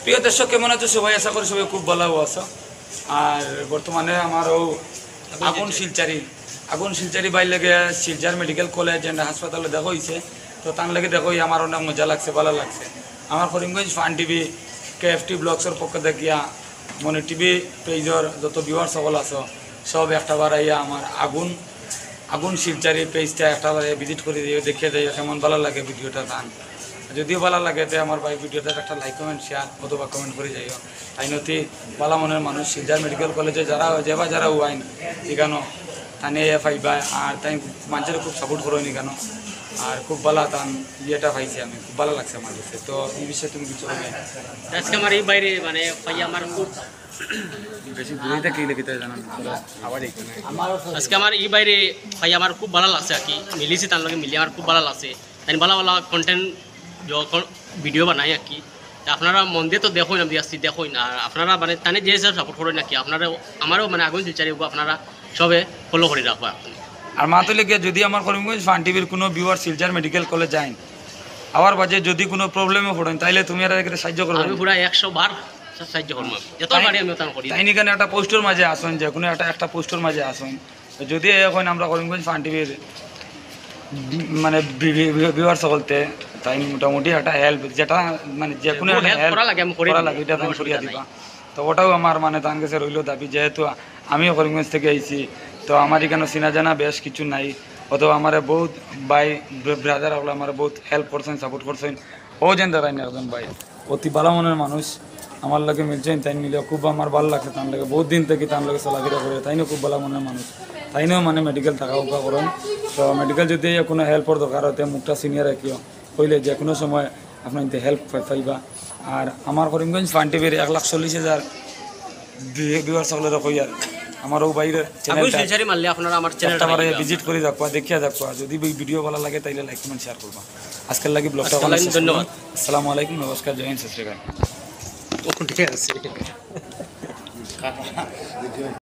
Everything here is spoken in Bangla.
প্রিয় দর্শক, কেমন আছো সবাই? আশা করি সবাই খুব ভালো আছো। আর বর্তমানে আমারও আগুন শিলচারি বাইর লাগে শিলচার মেডিকেল কলেজ অ্যান্ড হাসপাতালে দেখা হয়েছে। তো তার লাগে দেখো আমার অনেক মজা লাগছে, ভালো লাগছে। আমার করিমগঞ্জ ফান টিভি KFT ব্লগসের পক্ষ দেখিয়া মনে টিভি পেজর যত ভিউয়ার সকল আছো সব একটা বার আইয়া আমার আগুন শিলচারি পেজটা একটা বার ভিজিট করে দিও, দেখিয়ে দিও কেমন ভালো লাগে ভিডিওটা। টান যদিও ভালো লাগে তো আমার ভাই ভিডিওটা একটা লাইক কমেন্ট শেয়ার অথবা কমেন্ট করে যাইও। তাই নতি ভালো মনের মানুষ শিলচার মেডিকেল কলেজে যারা ওয়াইন এখানো তানে পাইবা। আর তাই মানুষের খুব সাপোর্ট করো নি কেন, আর খুব ভালো তান ইয়েটা পাইছি, আমি খুব ভালো লাগছে আমার কাছে। তো এই বিষয়ে তুমি কিছু বলবে? আজকে আমার এই বাইরে মানে ভাই আমার খুব বেশি দূরে থেকে লিখিতে জানান আবার আজকে আমার এই বাইরে ভাই আমার খুব ভালো লাগছে আর কি। মিলিছি তার লগে মিলিয়ে আমার খুব ভালো লাগছে। তাই ভালো ভালো কন্টেন্ট যখন ভিডিও বানাই আর কি। তা আপনারা মন দিয়ে তো দেখোই না, আসছি দেখোই না। আর আপনারা মানে তানে যে হিসাবে সাপোর্ট করেন নাকি আপনারা আমারও মানে আগুন শিলচারি আপনারা সবে ফলো করে রাখবো এখন। আর মাতো লেগে যদি আমার করিমগঞ্জ ফান টিভির কোনো ভিউয়ার শিলচার মেডিকেল কলেজ যাই আবার বাজে যদি কোনো প্রবলেমে পড়েন তাইলে তুমি আর এখানে সাহায্য করবে। আমি পুরো 100 বার সাহায্য করবো, যত পারি আমি ওটা করি। তাই নিকানে একটা পোস্টের মাঝে আসুন, যে কোনো একটা পোস্টের মাঝে আসুন। যদি এখন আমরা করিমগঞ্জ ফান টিভির মানে ভিউয়ার সকলতে তাই মোটামুটি একটা হেল্প, যেটা মানে যে কোনো একটা হেল্প করা লাগে এটা তুমি করিয়া দিবা। তো ওটাও আমার মানে তার কাছে রইল দাবি, যেহেতু আমিও করিমগঞ্জ থেকে আইছি। তো আমার এখানে চিনা জানা বেশ কিছু নাই, অথবা আমার বহুত ভাই ব্রাদার হলো আমার বহুত হেল্প করছেন, সাপোর্ট করছেন। ও যেন দাঁড়ায় না একজন ভাই অতি ভালো মনের মানুষ আমার লাগে মিলছেন। তাই মিলে খুব আমার ভালো লাগছে, তার লাগে বহুত দিন থেকে তার লাগে চলাফেরা করে। তাইনও খুব ভালো মনের মানুষ, তাইনও মানে মেডিকেল থাকা উকা করেন। তো মেডিকেল যদি কোনো হেল্পর দরকার হতে মুখটা সিনিয়র রাখিও কইলে যে কোনো সময় আপনার হেল্প পাইবা। আর আমার করিমগঞ্জ ফান টিভির 1,40,000 ভিউয়ার সকলের কইয়ার আমার ও বাইরের শিলচারি মারলে আপনারা আমার চ্যানেলটা ভিজিট করে দেখবা, দেখিয়া দেখবা। যদি ভিডিও ভালো লাগে তাইলে লাইক কমেন্ট শেয়ার করবা। আজকের লাগি ব্লগটা ধন্যবাদ। আসসালামু আলাইকুম, নমস্কার, জয় হিন্দ, সত শ্রী আকাল। ঠিক আছে।